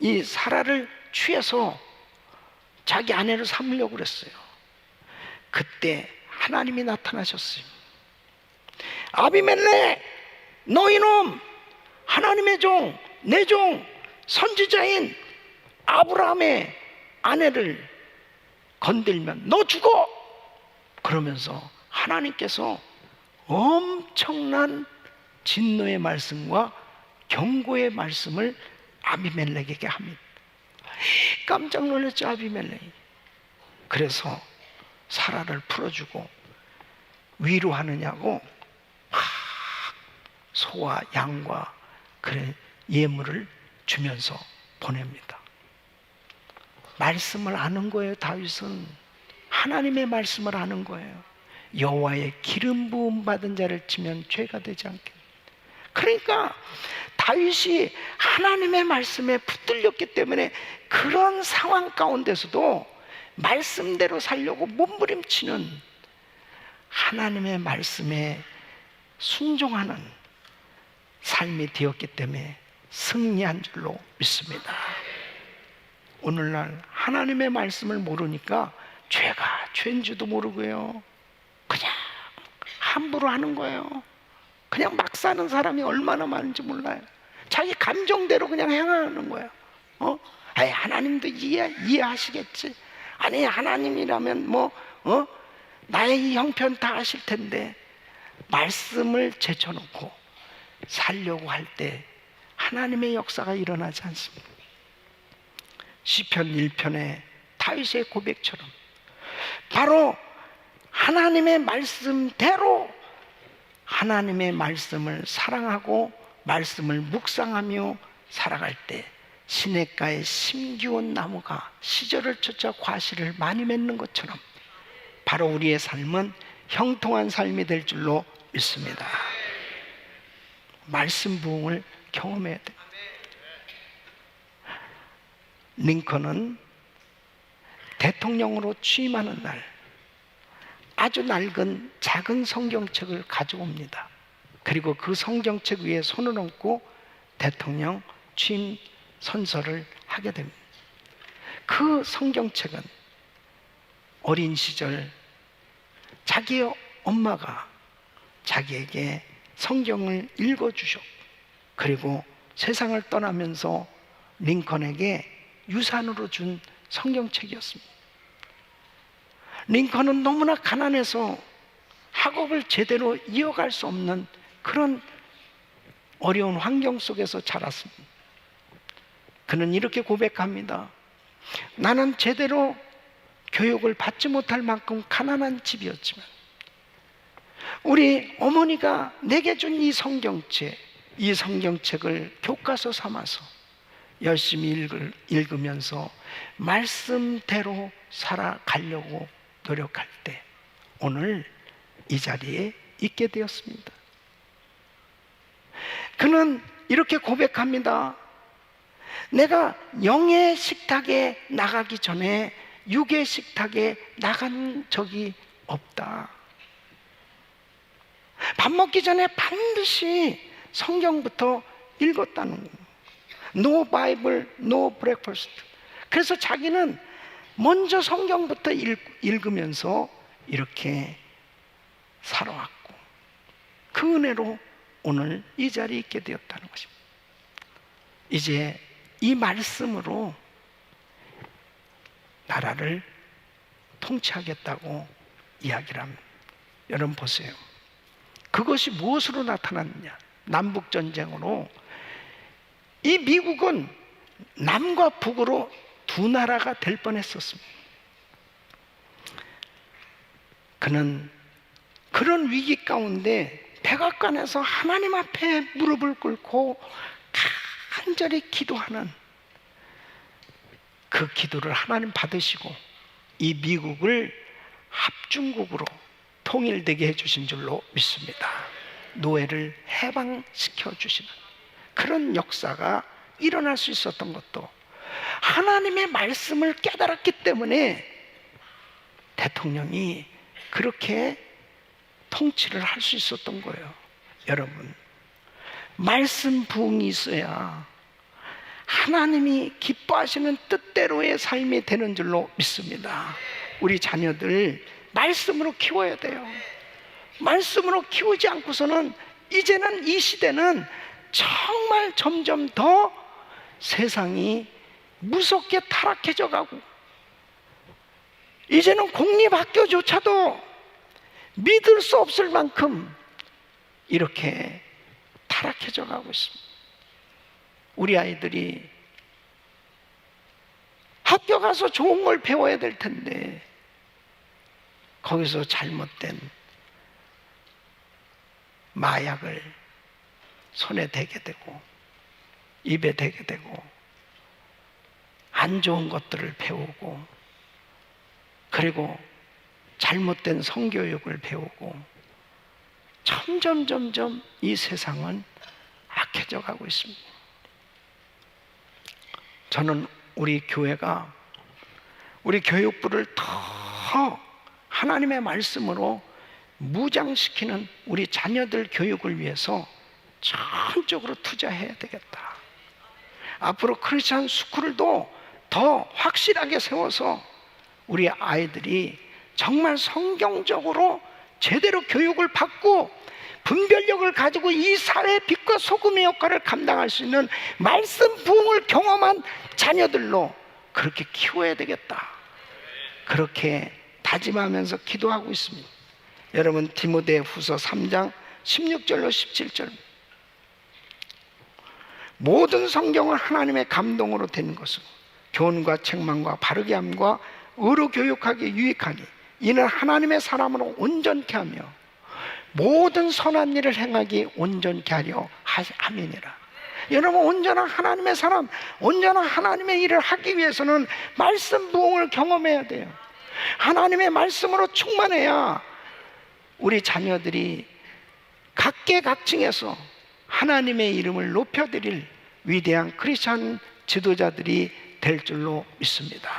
이 사라를 취해서 자기 아내를 삼으려고 그랬어요. 그때 하나님이 나타나셨어요. 아비멜렉, 너 이놈, 하나님의 종, 내 종, 선지자인 아브라함의 아내를 건들면 너 죽어! 그러면서 하나님께서 엄청난 진노의 말씀과 경고의 말씀을 아비멜렉에게 합니다. 깜짝 놀랐죠, 아비멜렉이. 그래서 사라를 풀어주고 위로하느냐고 막 소와 양과 그런 예물을 주면서 보냅니다. 말씀을 아는 거예요. 다윗은 하나님의 말씀을 아는 거예요. 여호와의 기름 부음 받은 자를 치면 죄가 되지 않겠다. 그러니까 다윗이 하나님의 말씀에 붙들렸기 때문에 그런 상황 가운데서도 말씀대로 살려고 몸부림치는 하나님의 말씀에 순종하는 삶이 되었기 때문에 승리한 줄로 믿습니다. 오늘날 하나님의 말씀을 모르니까 죄가 죄인지도 모르고요, 그냥 함부로 하는 거예요. 그냥 막 사는 사람이 얼마나 많은지 몰라요. 자기 감정대로 그냥 행하는 거예요. 아니, 하나님도 이해하시겠지. 아니, 하나님이라면 나의 이 형편 다 아실 텐데. 말씀을 제쳐놓고 살려고 할 때 하나님의 역사가 일어나지 않습니다. 시편 1편의 다윗의 고백처럼 바로 하나님의 말씀대로 하나님의 말씀을 사랑하고 말씀을 묵상하며 살아갈 때 시냇가에 심기운 나무가 시절을 쫓아 과실을 많이 맺는 것처럼 바로 우리의 삶은 형통한 삶이 될 줄로 믿습니다. 말씀 부흥을 경험해야 돼요. 링컨은 대통령으로 취임하는 날 아주 낡은 작은 성경책을 가져옵니다. 그리고 그 성경책 위에 손을 얹고 대통령 취임 선서를 하게 됩니다. 그 성경책은 어린 시절 자기의 엄마가 자기에게 성경을 읽어주셨고, 그리고 세상을 떠나면서 링컨에게 유산으로 준 성경책이었습니다. 링컨은 너무나 가난해서 학업을 제대로 이어갈 수 없는 그런 어려운 환경 속에서 자랐습니다. 그는 이렇게 고백합니다. 나는 제대로 교육을 받지 못할 만큼 가난한 집이었지만 우리 어머니가 내게 준 이 성경책을 교과서 삼아서 열심히 읽으면서 말씀대로 살아가려고 노력할 때 오늘 이 자리에 있게 되었습니다. 그는 이렇게 고백합니다. 내가 영의 식탁에 나가기 전에 육의 식탁에 나간 적이 없다. 밥 먹기 전에 반드시 성경부터 읽었다는 거예요. No Bible, no breakfast. 그래서 자기는 먼저 성경부터 읽으면서 이렇게 살아왔고 그 은혜로 오늘 이 자리에 있게 되었다는 것입니다. 이제 이 말씀으로 나라를 통치하겠다고 이야기를 합니다. 여러분 보세요. 그것이 무엇으로 나타났느냐? 남북전쟁으로 이 미국은 남과 북으로 두 나라가 될 뻔했었습니다. 그는 그런 위기 가운데 백악관에서 하나님 앞에 무릎을 꿇고 간절히 기도하는 그 기도를 하나님 받으시고 이 미국을 합중국으로 통일되게 해주신 줄로 믿습니다. 노예를 해방시켜 주시는 그런 역사가 일어날 수 있었던 것도 하나님의 말씀을 깨달았기 때문에 대통령이 그렇게 통치를 할 수 있었던 거예요. 여러분, 말씀 부흥이 있어야 하나님이 기뻐하시는 뜻대로의 삶이 되는 줄로 믿습니다. 우리 자녀들 말씀으로 키워야 돼요. 말씀으로 키우지 않고서는 이제는 이 시대는 정말 점점 더 세상이 무섭게 타락해져 가고 이제는 공립학교조차도 믿을 수 없을 만큼 이렇게 타락해져 가고 있습니다. 우리 아이들이 학교 가서 좋은 걸 배워야 될 텐데 거기서 잘못된 마약을 손에 대게 되고 입에 대게 되고 안 좋은 것들을 배우고 그리고 잘못된 성교육을 배우고 점점 이 세상은 악해져 가고 있습니다. 저는 우리 교회가 우리 교육부를 더 하나님의 말씀으로 무장시키는 우리 자녀들 교육을 위해서 전적으로 투자해야 되겠다. 앞으로 크리스천 스쿨도 더 확실하게 세워서 우리 아이들이 정말 성경적으로 제대로 교육을 받고 분별력을 가지고 이 사회의 빛과 소금의 역할을 감당할 수 있는 말씀 부흥을 경험한 자녀들로 그렇게 키워야 되겠다. 그렇게 다짐하면서 기도하고 있습니다. 여러분 디모데후서 3장 16절로 17절 모든 성경은 하나님의 감동으로 된 것은 교훈과 책망과 바르게 함과 의로 교육하기에 유익하니 이는 하나님의 사람으로 온전케 하며 모든 선한 일을 행하기 온전케 하려 함이니라. 여러분 온전한 하나님의 사람, 온전한 하나님의 일을 하기 위해서는 말씀 부흥을 경험해야 돼요. 하나님의 말씀으로 충만해야 우리 자녀들이 각계각층에서 하나님의 이름을 높여드릴 위대한 크리스천 지도자들이 될 줄로 믿습니다.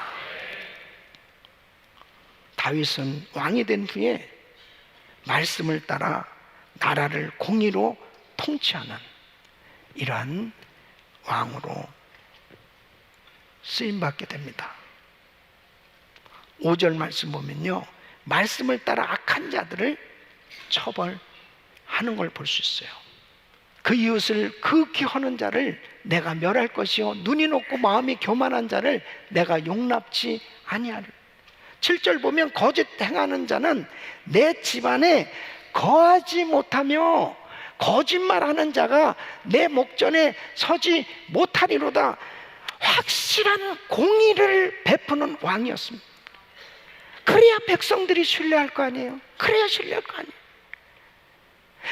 다윗은 왕이 된 후에 말씀을 따라 나라를 공의로 통치하는 이러한 왕으로 쓰임받게 됩니다. 5절 말씀 보면요 말씀을 따라 악한 자들을 처벌하시는 하는 걸 볼 수 있어요. 그 이웃을 극히 하는 자를 내가 멸할 것이요 눈이 높고 마음이 교만한 자를 내가 용납치 아니하리라. 7절 보면 거짓 행하는 자는 내 집안에 거하지 못하며 거짓말하는 자가 내 목전에 서지 못하리로다. 확실한 공의를 베푸는 왕이었습니다. 그래야 백성들이 신뢰할 거 아니에요. 그래야 신뢰할 거 아니에요.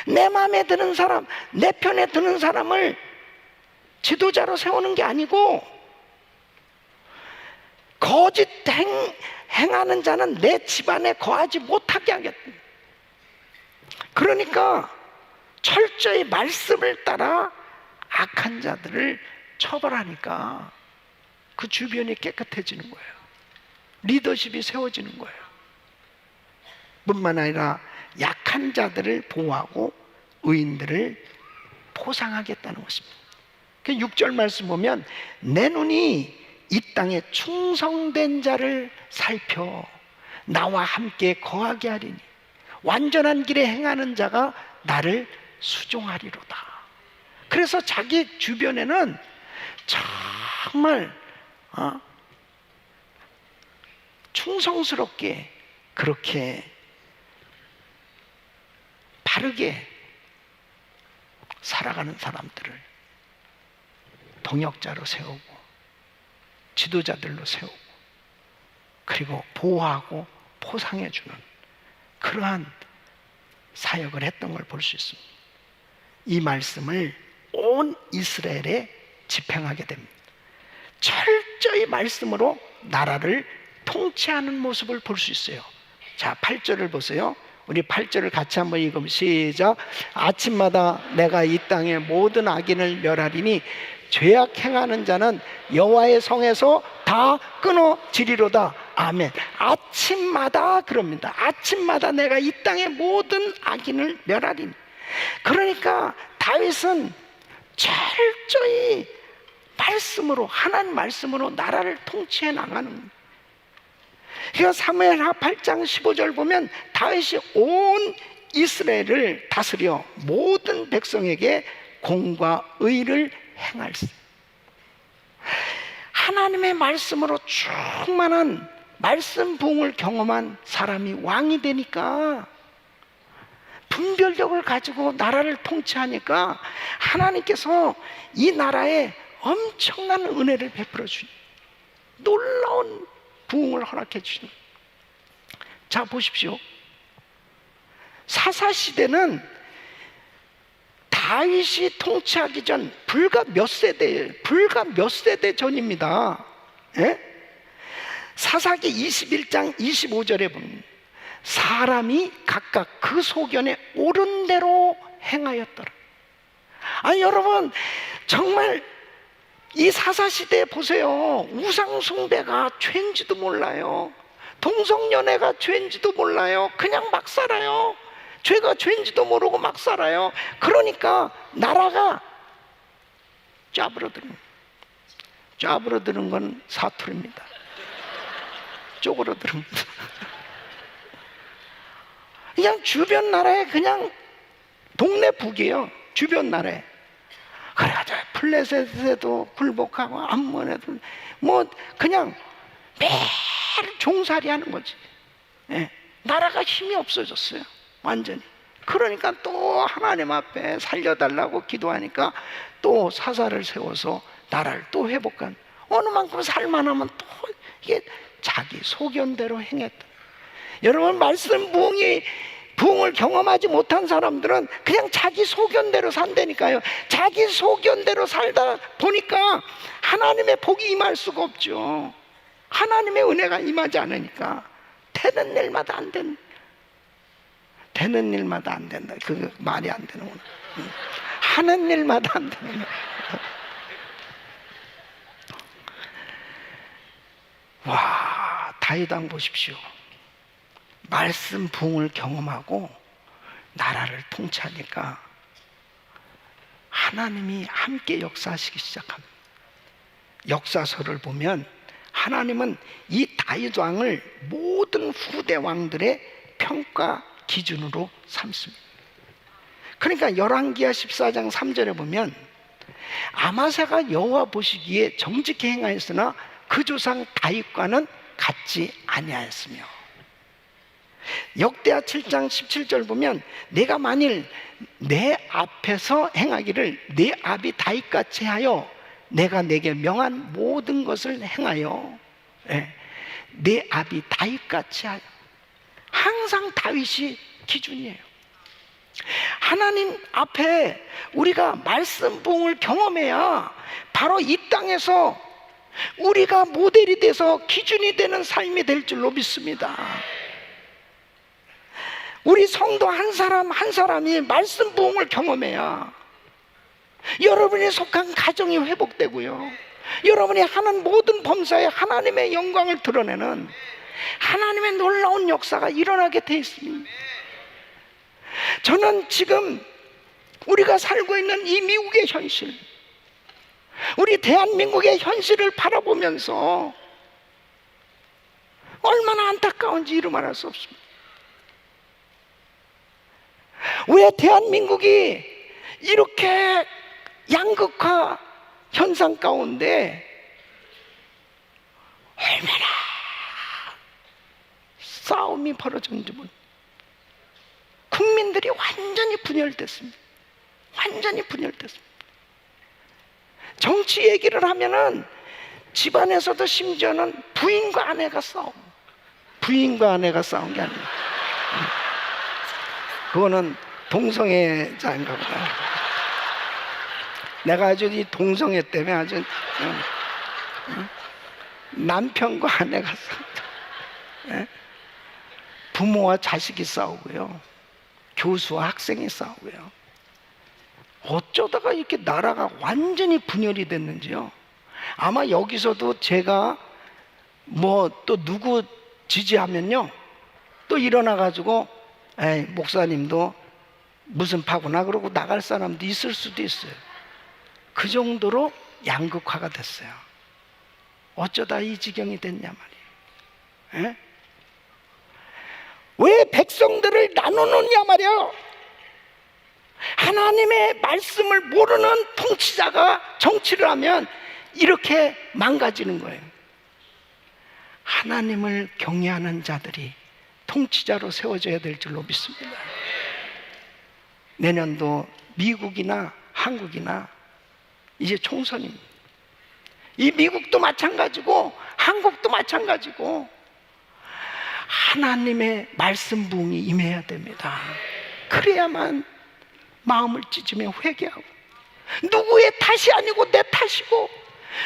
내 마음에 드는 사람, 내 편에 드는 사람을 지도자로 세우는 게 아니고 거짓 행하는 자는 내 집안에 거하지 못하게 하겠다. 그러니까 철저히 말씀을 따라 악한 자들을 처벌하니까 그 주변이 깨끗해지는 거예요. 리더십이 세워지는 거예요. 뿐만 아니라 약한 자들을 보호하고 의인들을 포상하겠다는 것입니다. 6절 말씀 보면 내 눈이 이 땅에 충성된 자를 살펴 나와 함께 거하게 하리니 완전한 길에 행하는 자가 나를 수종하리로다. 그래서 자기 주변에는 정말 충성스럽게 그렇게 바르게 살아가는 사람들을 동역자로 세우고 지도자들로 세우고 그리고 보호하고 포상해주는 그러한 사역을 했던 걸 볼 수 있습니다. 이 말씀을 온 이스라엘에 집행하게 됩니다. 철저히 말씀으로 나라를 통치하는 모습을 볼 수 있어요. 자, 8절을 보세요. 우리 8절을 같이 한번 읽으면 시작. 아침마다 내가 이 땅의 모든 악인을 멸하리니 죄악 행하는 자는 여호와의 성에서 다 끊어지리로다. 아멘. 아침마다 그럽니다. 아침마다 내가 이 땅의 모든 악인을 멸하리니. 그러니까 다윗은 철저히 말씀으로 하나님 말씀으로 나라를 통치해 나가는 겁니다. 그러니까 사무엘하 8장 15절 보면 다윗이 온 이스라엘을 다스려 모든 백성에게 공과 의를 행할세. 하나님의 말씀으로 충만한 말씀 부흥을 경험한 사람이 왕이 되니까 분별력을 가지고 나라를 통치하니까 하나님께서 이 나라에 엄청난 은혜를 베풀어 주니 놀라운 부흥을 허락해 주시는. 자, 보십시오. 사사시대는 다윗이 통치하기 전 불과 몇 세대 전입니다. 예? 사사기 21장 25절에 보면 사람이 각각 그 소견에 옳은 대로 행하였더라. 아니 여러분, 정말 이 사사시대에 보세요. 우상숭배가 죄인지도 몰라요. 동성연애가 죄인지도 몰라요. 그냥 막 살아요. 죄가 죄인지도 모르고 막 살아요. 그러니까 나라가 짜부러드는 건 사투리입니다. 쪼그러드는 그냥 주변 나라에 그냥 동네 북이에요. 주변 나라에. 그래가지고 플레셋에도 굴복하고 암몬에도 뭐 그냥 매일 종살이 하는 거지. 예. 나라가 힘이 없어졌어요. 완전히. 그러니까 또 하나님 앞에 살려달라고 기도하니까 또 사사를 세워서 나라를 또 회복한. 어느 만큼 살만하면 또 이게 자기 소견대로 행했다. 여러분, 말씀 부흥을 경험하지 못한 사람들은 그냥 자기 소견대로 산다니까요. 자기 소견대로 살다 보니까 하나님의 복이 임할 수가 없죠. 하나님의 은혜가 임하지 않으니까 되는 일마다 안 된다. 되는 일마다 안 된다. 그 말이 안 되는구나. 하는 일마다 안 되는. 와, 다윗 왕 보십시오. 말씀 부흥을 경험하고 나라를 통치하니까 하나님이 함께 역사하시기 시작합니다. 역사서를 보면 하나님은 이 다윗 왕을 모든 후대 왕들의 평가 기준으로 삼습니다. 그러니까 열왕기하 14장 3절에 보면 아마사가 여호와 보시기에 정직히 행하였으나 그 조상 다윗과는 같지 아니하였으며, 역대하 7장 17절 보면 내가 만일 내 앞에서 행하기를 내 아비 다윗같이 하여 내가 내게 명한 모든 것을 행하여, 내 아비 다윗같이 하여. 항상 다윗이 기준이에요. 하나님 앞에 우리가 말씀 부흥을 경험해야 바로 이 땅에서 우리가 모델이 돼서 기준이 되는 삶이 될 줄로 믿습니다. 우리 성도 한 사람 한 사람이 말씀 부흥을 경험해야 여러분이 속한 가정이 회복되고요, 여러분이 하는 모든 범사에 하나님의 영광을 드러내는 하나님의 놀라운 역사가 일어나게 돼 있습니다. 저는 지금 우리가 살고 있는 이 미국의 현실, 우리 대한민국의 현실을 바라보면서 얼마나 안타까운지 이루 말할 수 없습니다. 왜 대한민국이 이렇게 양극화 현상 가운데 얼마나 싸움이 벌어졌는지 모릅니다. 국민들이 완전히 분열됐습니다. 완전히 분열됐습니다. 정치 얘기를 하면은 집안에서도 심지어는 부인과 아내가 싸움. 부인과 아내가 싸운 게 아니에요. 그거는 동성애자인가 보다. 내가 아주 이 동성애 때문에 아주 남편과 아내가 싸우고, 부모와 자식이 싸우고요, 교수와 학생이 싸우고요. 어쩌다가 이렇게 나라가 완전히 분열이 됐는지요. 아마 여기서도 제가 뭐 또 누구 지지하면요, 또 일어나가지고 에이, 목사님도 무슨 파구나 그러고 나갈 사람도 있을 수도 있어요. 그 정도로 양극화가 됐어요. 어쩌다 이 지경이 됐냐 말이에요. 왜 백성들을 나누느냐 말이에요. 하나님의 말씀을 모르는 통치자가 정치를 하면 이렇게 망가지는 거예요. 하나님을 경외하는 자들이 통치자로 세워져야 될 줄로 믿습니다. 내년도 미국이나 한국이나 이제 총선입니다. 이 미국도 마찬가지고 한국도 마찬가지고 하나님의 말씀 부흥이 임해야 됩니다. 그래야만 마음을 찢으며 회개하고, 누구의 탓이 아니고 내 탓이고,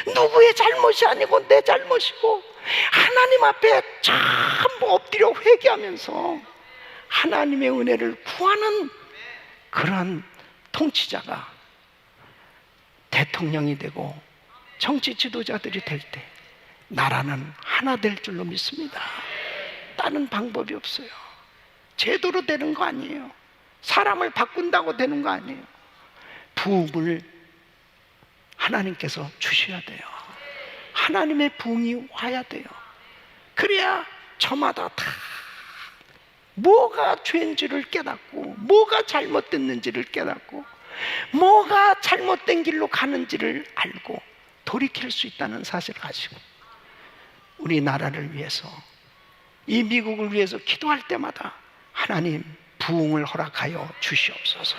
누구의 잘못이 아니고 내 잘못이고, 하나님 앞에 전부 엎드려 회개하면서 하나님의 은혜를 구하는 그런 통치자가 대통령이 되고 정치 지도자들이 될 때 나라는 하나 될 줄로 믿습니다. 다른 방법이 없어요. 제도로 되는 거 아니에요. 사람을 바꾼다고 되는 거 아니에요. 부흥을 하나님께서 주셔야 돼요. 하나님의 부흥이 와야 돼요. 그래야 저마다 다 뭐가 죄인지를 깨닫고, 뭐가 잘못됐는지를 깨닫고, 뭐가 잘못된 길로 가는지를 알고 돌이킬 수 있다는 사실을 가지고 우리나라를 위해서, 이 미국을 위해서 기도할 때마다 하나님 부흥을 허락하여 주시옵소서.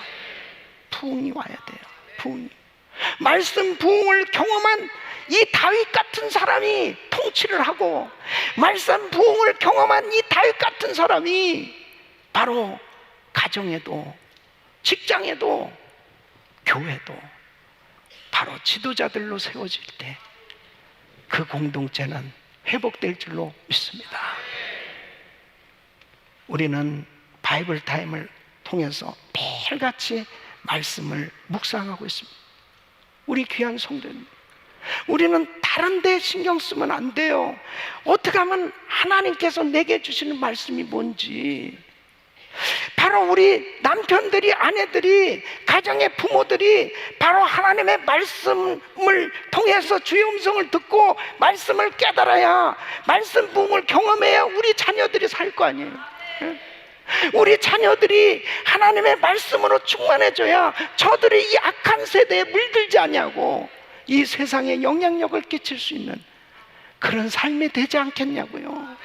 부흥이 와야 돼요. 부흥이. 말씀 부흥을 경험한 이 다윗 같은 사람이 통치를 하고, 말씀 부흥을 경험한 이 다윗 같은 사람이 바로 가정에도, 직장에도, 교회도 바로 지도자들로 세워질 때 그 공동체는 회복될 줄로 믿습니다. 우리는 바이블 타임을 통해서 매일같이 말씀을 묵상하고 있습니다. 우리 귀한 성도님, 우리는 다른 데 신경 쓰면 안 돼요. 어떻게 하면 하나님께서 내게 주시는 말씀이 뭔지, 바로 우리 남편들이, 아내들이, 가정의 부모들이 바로 하나님의 말씀을 통해서 주의 음성을 듣고 말씀을 깨달아야, 말씀 부흥을 경험해야 우리 자녀들이 살 거 아니에요. 우리 자녀들이 하나님의 말씀으로 충만해져야 저들이 이 악한 세대에 물들지 않냐고, 이 세상에 영향력을 끼칠 수 있는 그런 삶이 되지 않겠냐고요.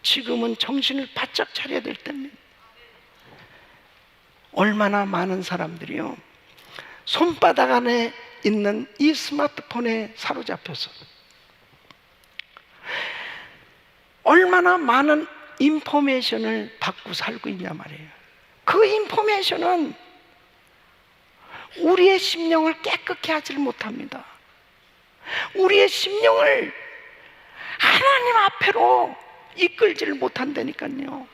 지금은 정신을 바짝 차려야 될 때입니다. 얼마나 많은 사람들이요, 손바닥 안에 있는 이 스마트폰에 사로잡혀서 얼마나 많은 인포메이션을 받고 살고 있냐 말이에요. 그 인포메이션은 우리의 심령을 깨끗게 하지를 못합니다. 우리의 심령을 하나님 앞으로 이끌지를 못한다니까요.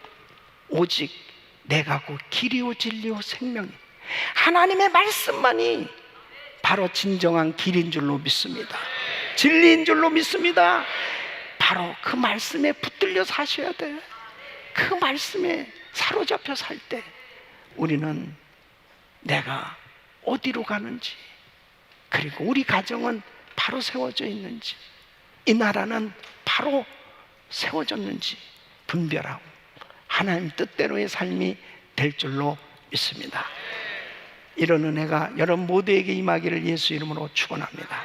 오직 내가 곧 길이요 진리요 생명이, 하나님의 말씀만이 바로 진정한 길인 줄로 믿습니다. 진리인 줄로 믿습니다. 바로 그 말씀에 붙들려 사셔야 돼. 그 말씀에 사로잡혀 살 때 우리는 내가 어디로 가는지, 그리고 우리 가정은 바로 세워져 있는지, 이 나라는 바로 세워졌는지 분별하고 하나님 뜻대로의 삶이 될 줄로 믿습니다. 이런 은혜가 여러분 모두에게 임하기를 예수 이름으로 축원합니다.